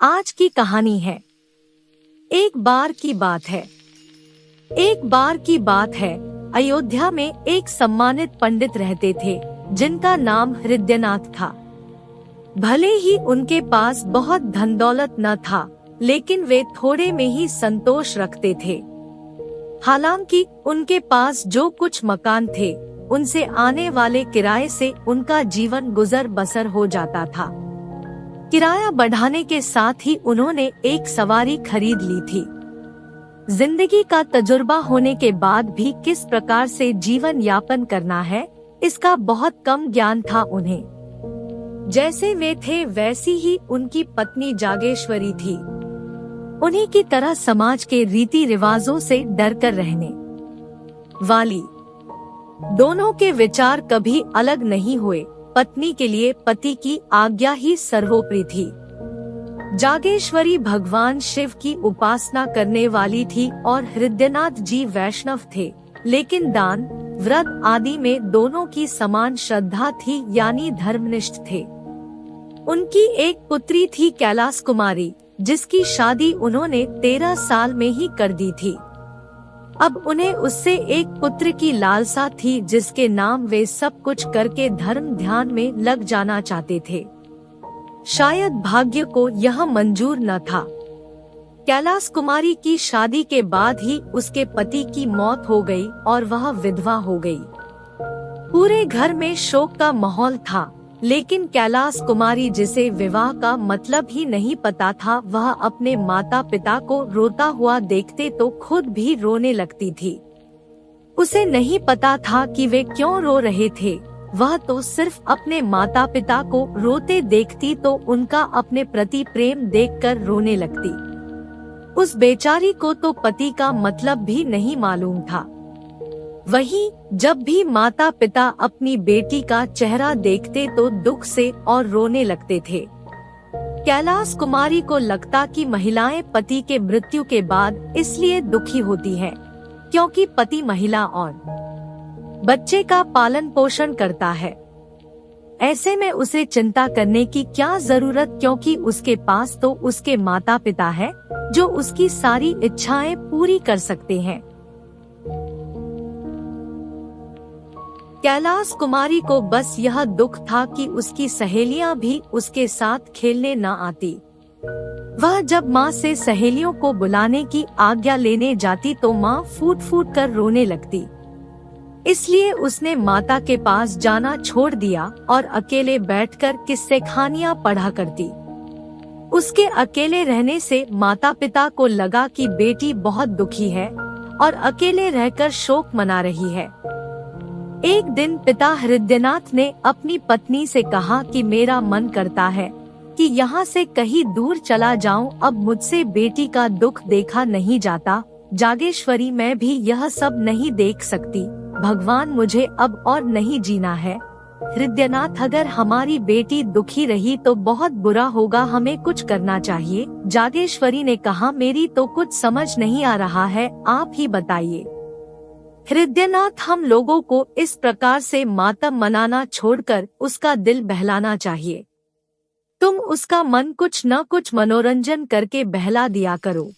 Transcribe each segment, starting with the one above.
आज की कहानी है। एक बार की बात है। एक बार की बात है, अयोध्या में एक सम्मानित पंडित रहते थे जिनका नाम हृदयनाथ था। भले ही उनके पास बहुत धन दौलत न था, लेकिन वे थोड़े में ही संतोष रखते थे। हालांकि उनके पास जो कुछ मकान थे, उनसे आने वाले किराए से उनका जीवन गुजर बसर हो जाता था। किराया बढ़ाने के साथ ही उन्होंने एक सवारी खरीद ली थी। जिंदगी का तजुर्बा होने के बाद भी किस प्रकार से जीवन यापन करना है, इसका बहुत कम ज्ञान था उन्हें। जैसे वे थे वैसी ही उनकी पत्नी जागेश्वरी थी। उन्हीं की तरह समाज के रीति रिवाजों से डरकर रहने वाली। दोनों के विचार कभी अलग नहीं हुए। पत्नी के लिए पति की आज्ञा ही सर्वोपरि थी। जागेश्वरी भगवान शिव की उपासना करने वाली थी और हृदयनाथ जी वैष्णव थे, लेकिन दान व्रत आदि में दोनों की समान श्रद्धा थी, यानी धर्मनिष्ठ थे। उनकी एक पुत्री थी कैलाश कुमारी, जिसकी शादी उन्होंने 13 साल में ही कर दी थी। अब उन्हें उससे एक पुत्र की लालसा थी, जिसके नाम वे सब कुछ करके धर्म ध्यान में लग जाना चाहते थे। शायद भाग्य को यह मंजूर न था। कैलाश कुमारी की शादी के बाद ही उसके पति की मौत हो गई और वह विधवा हो गई। पूरे घर में शोक का माहौल था, लेकिन कैलाश कुमारी, जिसे विवाह का मतलब ही नहीं पता था, वह अपने माता पिता को रोता हुआ देखते तो खुद भी रोने लगती थी। उसे नहीं पता था कि वे क्यों रो रहे थे। वह तो सिर्फ अपने माता पिता को रोते देखती तो उनका अपने प्रति प्रेम देखकर रोने लगती। उस बेचारी को तो पति का मतलब भी नहीं मालूम था। वहीं जब भी माता पिता अपनी बेटी का चेहरा देखते तो दुख से और रोने लगते थे। कैलाश कुमारी को लगता कि महिलाएं पति के मृत्यु के बाद इसलिए दुखी होती हैं, क्योंकि पति महिला और बच्चे का पालन पोषण करता है। ऐसे में उसे चिंता करने की क्या जरूरत, क्योंकि उसके पास तो उसके माता पिता है जो उसकी सारी इच्छाएं पूरी कर सकते हैं। कैलाश कुमारी को बस यह दुख था कि उसकी सहेलियां भी उसके साथ खेलने न आती। वह जब माँ से सहेलियों को बुलाने की आज्ञा लेने जाती तो माँ फूट फूट कर रोने लगती। इसलिए उसने माता के पास जाना छोड़ दिया और अकेले बैठकर किस्से कहानियां पढ़ा करती। उसके अकेले रहने से माता पिता को लगा कि बेटी बहुत दुखी है और अकेले रहकर शोक मना रही है। एक दिन पिता हृदयनाथ ने अपनी पत्नी से कहा कि मेरा मन करता है कि यहाँ से कहीं दूर चला जाऊं, अब मुझसे बेटी का दुख देखा नहीं जाता। जागेश्वरी, मैं भी यह सब नहीं देख सकती। भगवान, मुझे अब और नहीं जीना है। हृदयनाथ, अगर हमारी बेटी दुखी रही तो बहुत बुरा होगा, हमें कुछ करना चाहिए। जागेश्वरी ने कहा, मेरी तो कुछ समझ नहीं आ रहा है, आप ही बताइए। हृदयनाथ, हम लोगों को इस प्रकार से मातम मनाना छोड़कर उसका दिल बहलाना चाहिए। तुम उसका मन कुछ न कुछ मनोरंजन करके बहला दिया करो।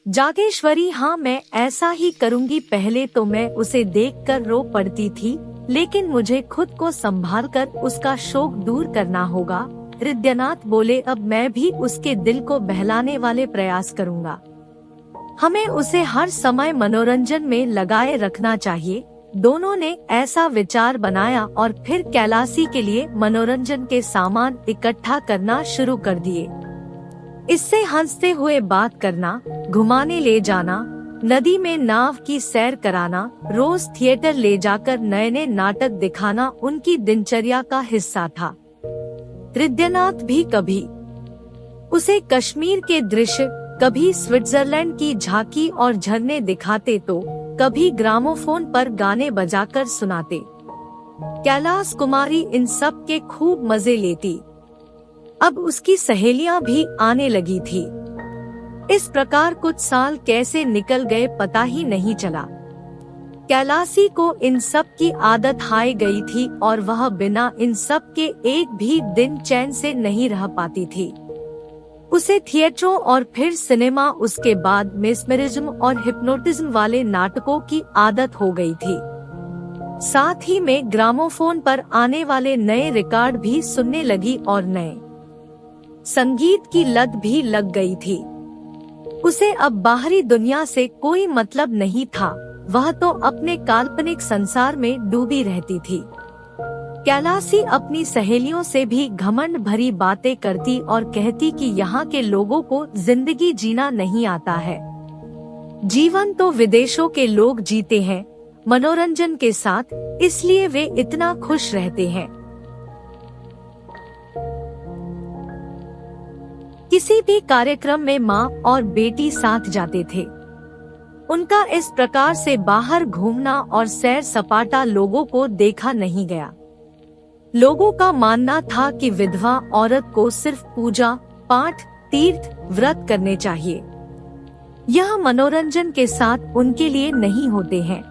जागेश्वरी, हाँ मैं ऐसा ही करूँगी। पहले तो मैं उसे देखकर रो पड़ती थी, लेकिन मुझे खुद को संभाल कर उसका शोक दूर करना होगा। हृदयनाथ बोले, अब मैं भी उसके दिल को बहलाने वाले प्रयास करूँगा। हमें उसे हर समय मनोरंजन में लगाए रखना चाहिए। दोनों ने ऐसा विचार बनाया और फिर कैलाशी के लिए मनोरंजन के सामान इकट्ठा करना शुरू कर दिए। इससे हंसते हुए बात करना, घुमाने ले जाना, नदी में नाव की सैर कराना, रोज थिएटर ले जाकर नए नए नाटक दिखाना उनकी दिनचर्या का हिस्सा था। हृदयनाथ भी कभी उसे कश्मीर के दृश्य, कभी स्विट्जरलैंड की झांकी और झरने दिखाते तो कभी ग्रामोफोन पर गाने बजाकर सुनाते। कैलाश कुमारी इन सब के खूब मजे लेती। अब उसकी सहेलियां भी आने लगी थी। इस प्रकार कुछ साल कैसे निकल गए पता ही नहीं चला। कैलाशी को इन सब की आदत हाय गई थी और वह बिना इन सब के एक भी दिन चैन से नहीं रह पाती थी। उसे थिएटरों और फिर सिनेमा, उसके बाद मेस्मरिज्म और हिप्नोटिज्म वाले नाटकों की आदत हो गई थी। साथ ही में ग्रामोफोन पर आने वाले नए रिकॉर्ड भी सुनने लगी और नए संगीत की लत भी लग गई थी। उसे अब बाहरी दुनिया से कोई मतलब नहीं था, वह तो अपने काल्पनिक संसार में डूबी रहती थी। कैलासी अपनी सहेलियों से भी घमंड भरी बातें करती और कहती कि यहाँ के लोगों को जिंदगी जीना नहीं आता है। जीवन तो विदेशों के लोग जीते हैं मनोरंजन के साथ, इसलिए वे इतना खुश रहते हैं। किसी भी कार्यक्रम में माँ और बेटी साथ जाते थे। उनका इस प्रकार से बाहर घूमना और सैर सपाटा लोगों को देखा नहीं गया। लोगों का मानना था कि विधवा औरत को सिर्फ पूजा पाठ, तीर्थ, व्रत करने चाहिए। यह मनोरंजन के साथ उनके लिए नहीं होते हैं।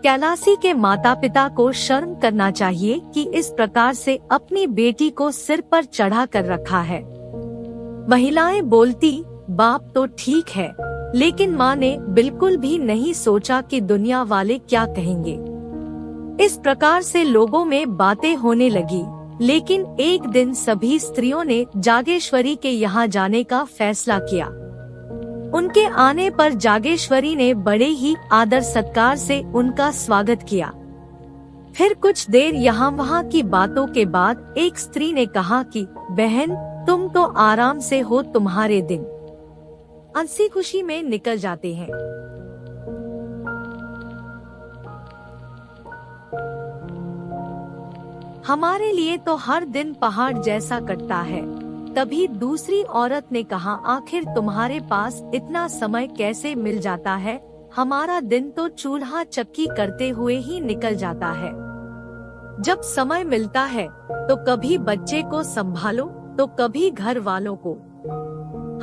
कैलासी के माता पिता को शर्म करना चाहिए कि इस प्रकार से अपनी बेटी को सिर पर चढ़ा कर रखा है। महिलाएं बोलती, बाप तो ठीक है, लेकिन माँ ने बिल्कुल भी नहीं सोचा कि दुनिया वाले क्या कहेंगे। इस प्रकार से लोगों में बातें होने लगी। लेकिन एक दिन सभी स्त्रियों ने जागेश्वरी के यहाँ जाने का फैसला किया। उनके आने पर जागेश्वरी ने बड़े ही आदर सत्कार से उनका स्वागत किया। फिर कुछ देर यहाँ वहाँ की बातों के बाद एक स्त्री ने कहा कि बहन, तुम तो आराम से हो, तुम्हारे दिन हंसी खुशी में निकल जाते हैं। हमारे लिए तो हर दिन पहाड़ जैसा कटता है। तभी दूसरी औरत ने कहा, आखिर तुम्हारे पास इतना समय कैसे मिल जाता है? हमारा दिन तो चूल्हा चक्की करते हुए ही निकल जाता है। जब समय मिलता है तो कभी बच्चे को संभालो तो कभी घर वालों को।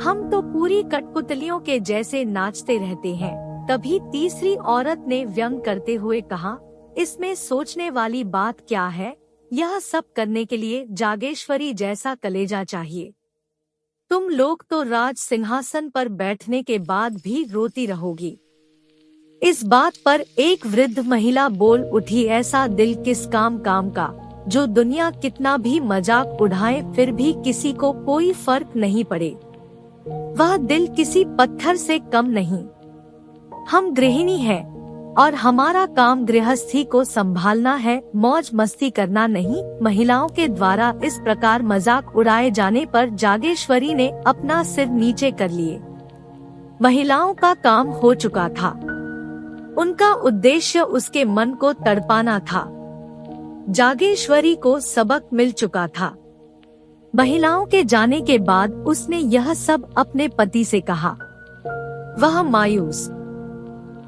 हम तो पूरी कठपुतलियों के जैसे नाचते रहते हैं। तभी तीसरी औरत ने व्यंग करते हुए कहा, इसमें सोचने वाली बात क्या है? यह सब करने के लिए जागेश्वरी जैसा कलेजा चाहिए। तुम लोग तो राज सिंहासन पर बैठने के बाद भी रोती रहोगी। इस बात पर एक वृद्ध महिला बोल उठी, ऐसा दिल किस काम का, जो दुनिया कितना भी मजाक उड़ाए फिर भी किसी को कोई फर्क नहीं पड़े। वह दिल किसी पत्थर से कम नहीं। हम गृहिणी हैं और हमारा काम गृहस्थी को संभालना है, मौज मस्ती करना नहीं। महिलाओं के द्वारा इस प्रकार मजाक उड़ाए जाने पर जागेश्वरी ने अपना सिर नीचे कर लिए। महिलाओं का काम हो चुका था। उनका उद्देश्य उसके मन को तड़पाना था। जागेश्वरी को सबक मिल चुका था। महिलाओं के जाने के बाद उसने यह सब अपने पति से कहा। वह मायूस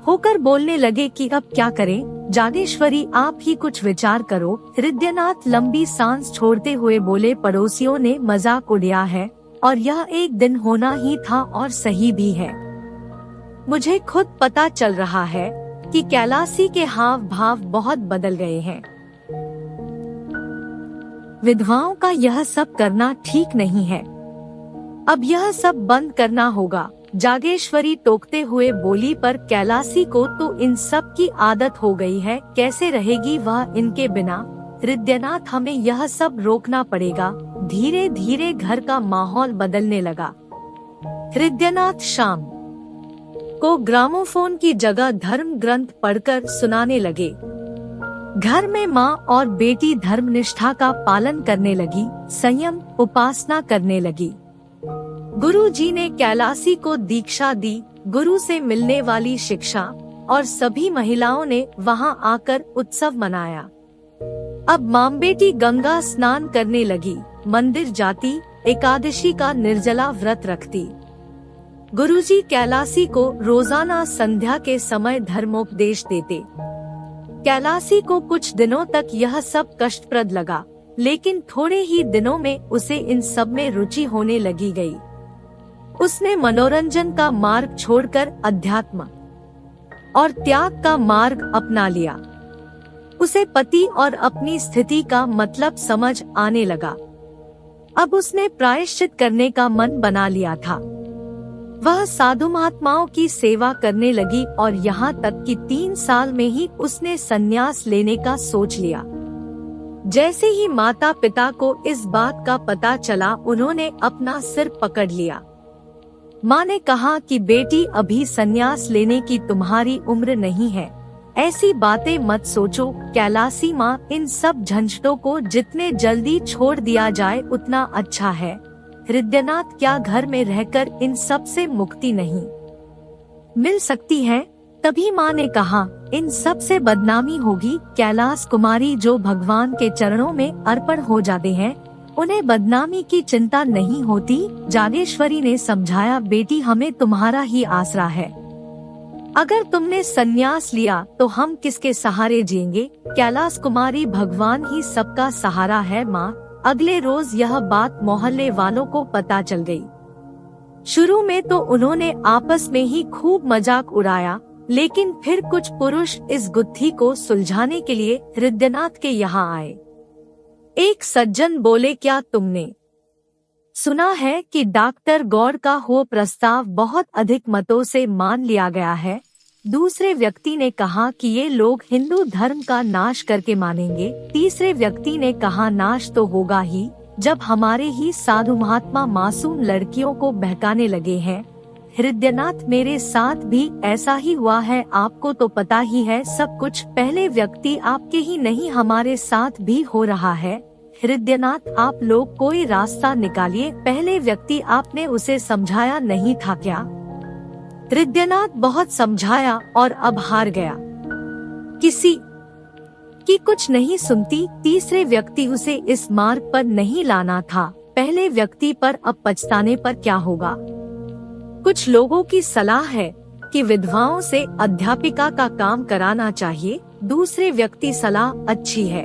होकर बोलने लगे कि अब क्या करें? जागेश्वरी, आप ही कुछ विचार करो। हृदयनाथ लंबी सांस छोड़ते हुए बोले, पड़ोसियों ने मजाक उड़ाया है और यह एक दिन होना ही था और सही भी है। मुझे खुद पता चल रहा है कि कैलासी के हाव भाव बहुत बदल गए हैं। विधवाओं का यह सब करना ठीक नहीं है। अब यह सब बंद करना होगा। जागेश्वरी टोकते हुए बोली, पर कैलासी को तो इन सब की आदत हो गई है, कैसे रहेगी वह इनके बिना? हृदयनाथ, हमें यह सब रोकना पड़ेगा। धीरे धीरे घर का माहौल बदलने लगा। हृदयनाथ शाम को ग्रामोफोन की जगह धर्म ग्रंथ पढ़कर सुनाने लगे। घर में माँ और बेटी धर्मनिष्ठा का पालन करने लगी, संयम, उपासना करने लगी। गुरु जी ने कैलासी को दीक्षा दी। गुरु से मिलने वाली शिक्षा और सभी महिलाओं ने वहां आकर उत्सव मनाया। अब माम बेटी गंगा स्नान करने लगी, मंदिर जाती, एकादशी का निर्जला व्रत रखती। गुरुजी कैलासी को रोजाना संध्या के समय धर्मोपदेश देते। कैलासी को कुछ दिनों तक यह सब कष्टप्रद लगा, लेकिन थोड़े ही दिनों में उसे इन सब में रुचि होने लगी गई। उसने मनोरंजन का मार्ग छोड़कर अध्यात्म और त्याग का मार्ग अपना लिया। उसे पति और अपनी स्थिति का मतलब समझ आने लगा। अब उसने प्रायश्चित करने का मन बना लिया था। वह साधु महात्माओं की सेवा करने लगी और यहाँ तक कि 3 साल में ही उसने संन्यास लेने का सोच लिया। जैसे ही माता पिता को इस बात का पता चला, उन्होंने अपना सिर पकड़ लिया। माँ ने कहा कि बेटी, अभी संन्यास लेने की तुम्हारी उम्र नहीं है, ऐसी बातें मत सोचो। कैलासी माँ, इन सब झंझटों को जितने जल्दी छोड़ दिया जाए उतना अच्छा है। हृदयनाथ, क्या घर में रहकर इन सब से मुक्ति नहीं मिल सकती है? तभी माँ ने कहा, इन सब से बदनामी होगी। कैलाश कुमारी जो भगवान के चरणों में अर्पण हो जाते हैं, उन्हें बदनामी की चिंता नहीं होती। जागेश्वरी ने समझाया, बेटी, हमें तुम्हारा ही आसरा है। अगर तुमने संन्यास लिया तो हम किसके सहारे जिएंगे? कैलाश कुमारी, भगवान ही सबका सहारा है माँ। अगले रोज यह बात मोहल्ले वालों को पता चल गई। शुरू में तो उन्होंने आपस में ही खूब मजाक उड़ाया, लेकिन फिर कुछ पुरुष इस गुत्थी को सुलझाने के लिए हृदयनाथ के यहाँ आए। एक सज्जन बोले, क्या तुमने सुना है कि डॉक्टर गौड़ का हो प्रस्ताव बहुत अधिक मतों से मान लिया गया है? दूसरे व्यक्ति ने कहा कि ये लोग हिंदू धर्म का नाश करके मानेंगे। तीसरे व्यक्ति ने कहा, नाश तो होगा ही, जब हमारे ही साधु महात्मा मासूम लड़कियों को बहकाने लगे हैं। हृदयनाथ, मेरे साथ भी ऐसा ही हुआ है, आपको तो पता ही है सब कुछ। पहले व्यक्ति आपके ही नहीं, हमारे साथ भी हो रहा है। हृदयनाथ, आप लोग कोई रास्ता निकालिए। पहले व्यक्ति, आपने उसे समझाया नहीं था क्या? हृदयनाथ, बहुत समझाया और अब हार गया, किसी की कुछ नहीं सुनती। तीसरे व्यक्ति, उसे इस मार्ग पर नहीं लाना था। पहले व्यक्ति पर अब पछताने पर क्या होगा? कुछ लोगों की सलाह है कि विधवाओं से अध्यापिका का काम कराना चाहिए। दूसरे व्यक्ति, सलाह अच्छी है,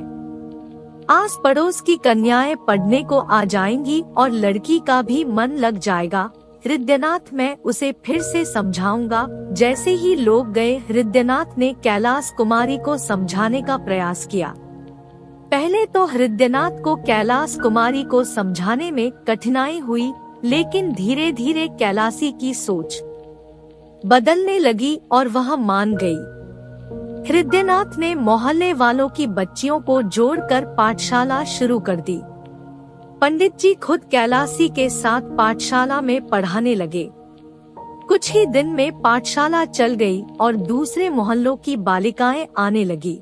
आस पड़ोस की कन्याएं पढ़ने को आ जाएंगी और लड़की का भी मन लग जाएगा। हृदयनाथ, मैं उसे फिर से समझाऊंगा। जैसे ही लोग गए, हृदयनाथ ने कैलाश कुमारी को समझाने का प्रयास किया। पहले तो हृदयनाथ को कैलाश कुमारी को समझाने में कठिनाई हुई, लेकिन धीरे धीरे कैलाशी की सोच बदलने लगी और वह मान गई। हृदयनाथ ने मोहल्ले वालों की बच्चियों को जोड़कर पाठशाला शुरू कर दी। पंडित जी खुद कैलाशी के साथ पाठशाला में पढ़ाने लगे। कुछ ही दिन में पाठशाला चल गई और दूसरे मोहल्लों की बालिकाएं आने लगी।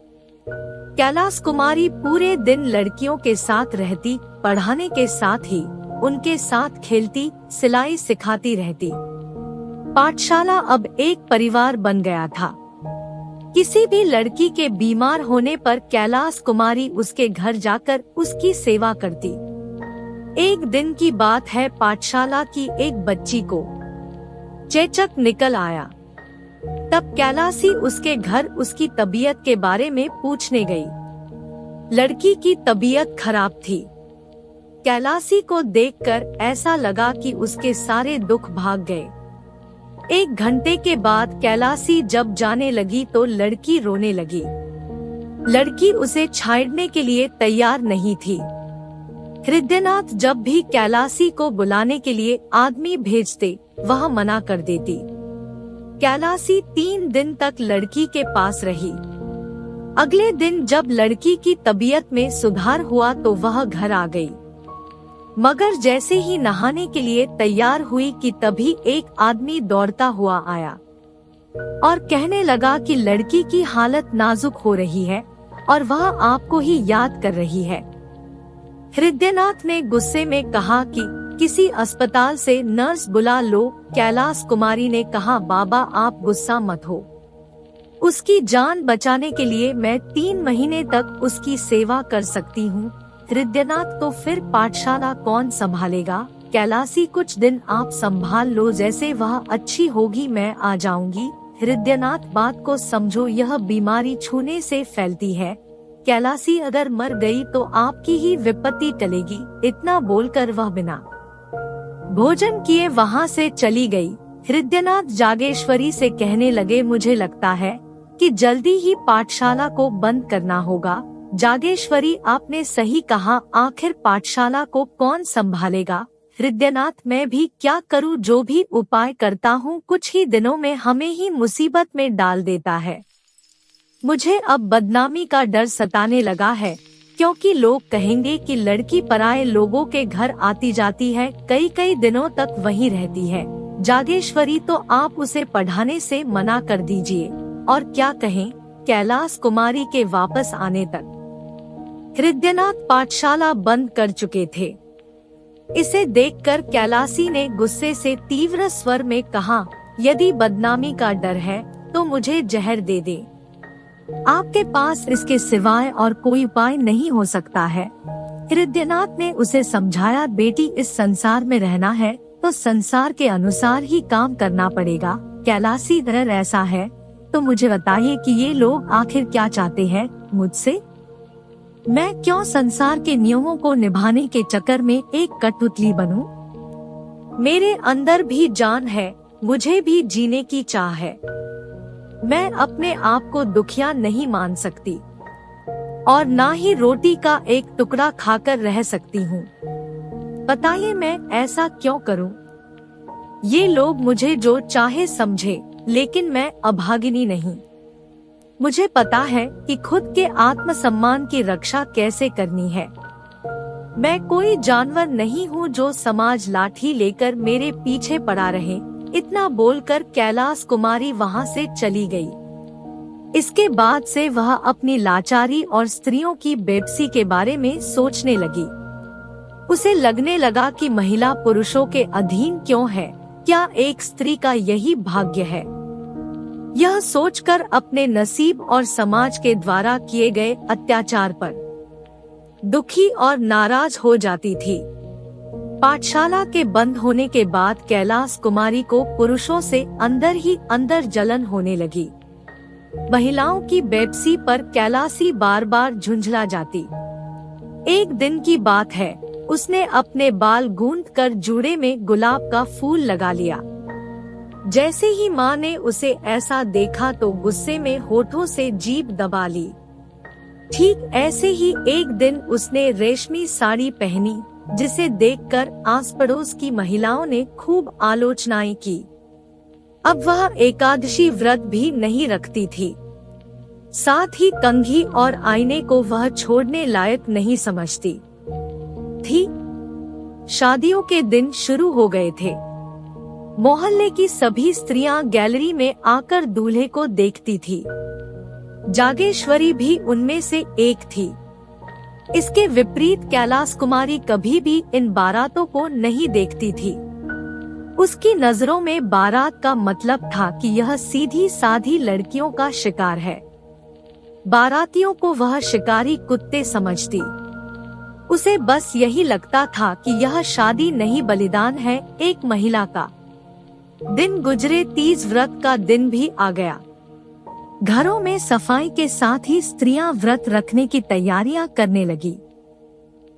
कैलाश कुमारी पूरे दिन लड़कियों के साथ रहती, पढ़ाने के साथ ही उनके साथ खेलती, सिलाई सिखाती रहती। पाठशाला अब एक परिवार बन गया था। किसी भी लड़की के बीमार होने पर कैलाश कुमारी उसके घर जाकर उसकी सेवा करती। एक दिन की बात है, पाठशाला की एक बच्ची को चेचक निकल आया। तब कैलाशी उसके घर उसकी तबीयत के बारे में पूछने गई। लड़की की तबीयत खराब थी। कैलाशी को देखकर ऐसा लगा कि उसके सारे दुख भाग गए। 1 घंटे के बाद कैलाशी जब जाने लगी तो लड़की रोने लगी। लड़की उसे छाड़ने के लिए तैयार नहीं थी। हृदयनाथ जब भी कैलाशी को बुलाने के लिए आदमी भेजते, वह मना कर देती। कैलाशी 3 दिन तक लड़की के पास रही। अगले दिन जब लड़की की तबीयत में सुधार हुआ तो वह घर आ गई। मगर जैसे ही नहाने के लिए तैयार हुई कि तभी एक आदमी दौड़ता हुआ आया और कहने लगा कि लड़की की हालत नाजुक हो रही है और वह आपको ही याद कर रही है। हृदयनाथ ने गुस्से में कहा कि किसी अस्पताल से नर्स बुला लो। कैलाश कुमारी ने कहा, बाबा आप गुस्सा मत हो, उसकी जान बचाने के लिए मैं 3 महीने तक उसकी सेवा कर सकती हूँ। हृदयनाथ, तो फिर पाठशाला कौन संभालेगा? कैलाशी, कुछ दिन आप संभाल लो, जैसे वह अच्छी होगी मैं आ जाऊंगी। हृदयनाथ, बात को समझो, यह बीमारी छूने से फैलती है। कैलाशी अगर मर गई तो आपकी ही विपत्ति टलेगी। इतना बोलकर वह बिना भोजन किए वहाँ से चली गई। हृदयनाथ जागेश्वरी से कहने लगे, मुझे लगता है कि जल्दी ही पाठशाला को बंद करना होगा। जागेश्वरी, आपने सही कहा, आखिर पाठशाला को कौन संभालेगा? हृदयनाथ, मैं भी क्या करूं? जो भी उपाय करता हूं कुछ ही दिनों में हमें ही मुसीबत में डाल देता है। मुझे अब बदनामी का डर सताने लगा है, क्योंकि लोग कहेंगे कि लड़की पराये लोगों के घर आती जाती है, कई कई दिनों तक वहीं रहती है। जागेश्वरी, तो आप उसे पढ़ाने से मना कर दीजिए। और क्या कहें, कैलाश कुमारी के वापस आने तक हृदयनाथ पाठशाला बंद कर चुके थे। इसे देखकर कैलाशी ने गुस्से से तीव्र स्वर में कहा, यदि बदनामी का डर है तो मुझे जहर दे दे। आपके पास इसके सिवाय और कोई उपाय नहीं हो सकता है। हृदयनाथ ने उसे समझाया, बेटी, इस संसार में रहना है तो संसार के अनुसार ही काम करना पड़ेगा। कैलाशी, अगर ऐसा है तो मुझे बताइए कि ये लोग आखिर क्या चाहते हैं मुझसे? मैं क्यों संसार के नियमों को निभाने के चक्कर में एक कठपुतली बनूं? मेरे अंदर भी जान है, मुझे भी जीने की चाह है। मैं अपने आप को दुखिया नहीं मान सकती और ना ही रोटी का एक टुकड़ा खाकर रह सकती हूँ। बताइए मैं ऐसा क्यों करूँ? ये लोग मुझे जो चाहे समझे, लेकिन मैं अभागिनी नहीं। मुझे पता है कि खुद के आत्मसम्मान की रक्षा कैसे करनी है। मैं कोई जानवर नहीं हूँ जो समाज लाठी लेकर मेरे पीछे पड़ा रहे। इतना बोलकर कैलाश कुमारी वहाँ से चली गई। इसके बाद से वह अपनी लाचारी और स्त्रियों की बेबसी के बारे में सोचने लगी। उसे लगने लगा कि महिला पुरुषों के अधीन क्यों है? क्या एक स्त्री का यही भाग्य है? यह सोचकर अपने नसीब और समाज के द्वारा किए गए अत्याचार पर दुखी और नाराज हो जाती थी। पाठशाला के बंद होने के बाद कैलाश कुमारी को पुरुषों से अंदर ही अंदर जलन होने लगी। महिलाओं की बेबसी पर कैलाशी बार बार झुंझला जाती। एक दिन की बात है, उसने अपने बाल गूंथकर जूड़े में गुलाब का फूल लगा लिया। जैसे ही माँ ने उसे ऐसा देखा तो गुस्से में होठों से जीभ दबा ली। ठीक ऐसे ही एक दिन उसने रेशमी साड़ी पहनी, जिसे देखकर आस पड़ोस की महिलाओं ने खूब आलोचनाएं की। अब वह एकादशी व्रत भी नहीं रखती थी। साथ ही कंघी और आईने को वह छोड़ने लायक नहीं समझती थी। शादियों के दिन शुरू हो गए थे। मोहल्ले की सभी स्त्रियां गैलरी में आकर दूल्हे को देखती थी। जागेश्वरी भी उनमें से एक थी। इसके विपरीत कैलाश कुमारी कभी भी इन बारातों को नहीं देखती थी। उसकी नजरों में बारात का मतलब था कि यह सीधी साधी लड़कियों का शिकार है। बारातियों को वह शिकारी कुत्ते समझती। उसे बस यही लगता था कि यह शादी नहीं, बलिदान है एक महिला का। दिन गुजरे, तीज व्रत का दिन भी आ गया। घरों में सफाई के साथ ही स्त्रियां व्रत रखने की तैयारियां करने लगी।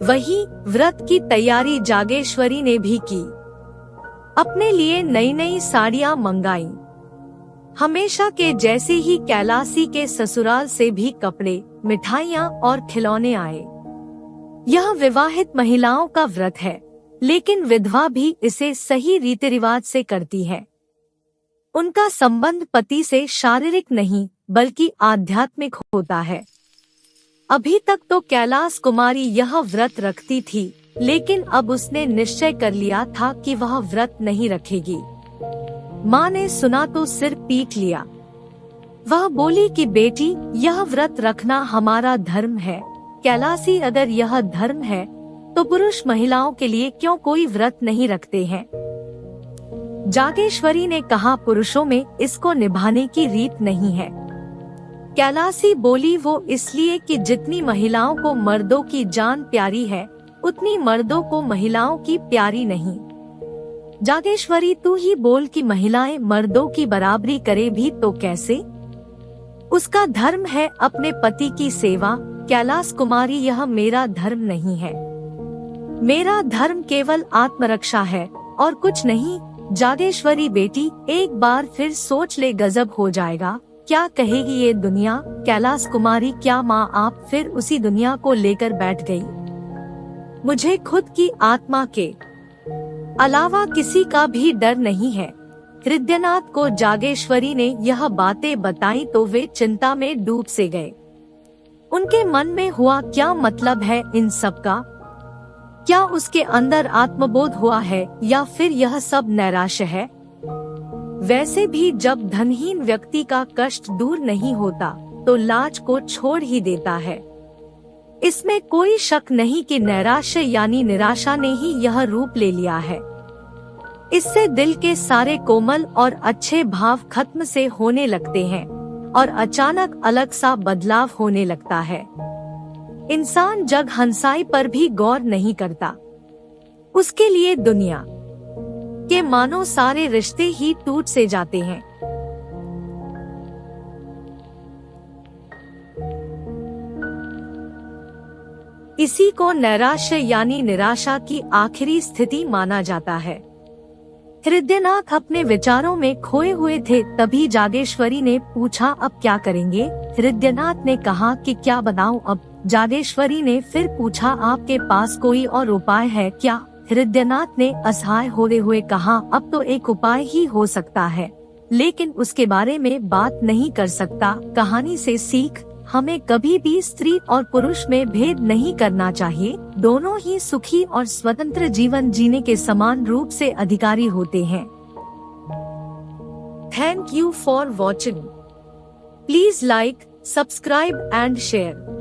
वही व्रत की तैयारी जागेश्वरी ने भी की। अपने लिए नई नई साड़ियां मंगाई। हमेशा के जैसे ही कैलाशी के ससुराल से भी कपड़े, मिठाइयां और खिलौने आए। यह विवाहित महिलाओं का व्रत है, लेकिन विधवा भी इसे सही रीति रिवाज से करती है। उनका संबंध पति से शारीरिक नहीं बल्कि आध्यात्मिक होता है। अभी तक तो कैलाश कुमारी यह व्रत रखती थी, लेकिन अब उसने निश्चय कर लिया था कि वह व्रत नहीं रखेगी। माँ ने सुना तो सिर पीट लिया। वह बोली कि बेटी, यह व्रत रखना हमारा धर्म है। कैलाशी, अगर यह धर्म है तो पुरुष महिलाओं के लिए क्यों कोई व्रत नहीं रखते हैं? जागेश्वरी ने कहा, पुरुषों में इसको निभाने की रीत नहीं है। कैलाशी बोली, वो इसलिए कि जितनी महिलाओं को मर्दों की जान प्यारी है, उतनी मर्दों को महिलाओं की प्यारी नहीं। जागेश्वरी, तू ही बोल कि महिलाएं मर्दों की बराबरी करे भी तो कैसे? उसका धर्म है अपने पति की सेवा। कैलाश कुमारी, यह मेरा धर्म नहीं है। मेरा धर्म केवल आत्मरक्षा है और कुछ नहीं। जागेश्वरी बेटी, एक बार फिर सोच ले, गजब हो जाएगा। क्या कहेगी ये दुनिया। कैलाश कुमारी क्या माँ आप फिर उसी दुनिया को लेकर बैठ गई। मुझे खुद की आत्मा के अलावा किसी का भी डर नहीं है। हृदयनाथ को जागेश्वरी ने यह बातें बताई तो वे चिंता में डूब से गए। उनके मन में हुआ क्या मतलब है इन सब का। क्या उसके अंदर आत्मबोध हुआ है या फिर यह सब नैराश्य है। वैसे भी जब धनहीन व्यक्ति का कष्ट दूर नहीं होता तो लाज को छोड़ ही देता है। इसमें कोई शक नहीं कि नैराश्य यानी निराशा ने ही यह रूप ले लिया है। इससे दिल के सारे कोमल और अच्छे भाव खत्म से होने लगते हैं और अचानक अलग सा बदलाव होने लगता है। इंसान जग हंसाई पर भी गौर नहीं करता। उसके लिए दुनिया के मानो सारे रिश्ते ही टूट से जाते हैं। इसी को नैराश्य यानी निराशा की आखिरी स्थिति माना जाता है। हृदयनाथ अपने विचारों में खोए हुए थे, तभी जागेश्वरी ने पूछा अब क्या करेंगे। हृदयनाथ ने कहा कि क्या बनाऊं अब। जागेश्वरी ने फिर पूछा आपके पास कोई और उपाय है क्या। हृदयनाथ ने असहाय होते हुए कहा अब तो एक उपाय ही हो सकता है, लेकिन उसके बारे में बात नहीं कर सकता। कहानी से सीख, हमें कभी भी स्त्री और पुरुष में भेद नहीं करना चाहिए। दोनों ही सुखी और स्वतंत्र जीवन जीने के समान रूप से अधिकारी होते हैं। Thank you for watching. Please like, subscribe and share.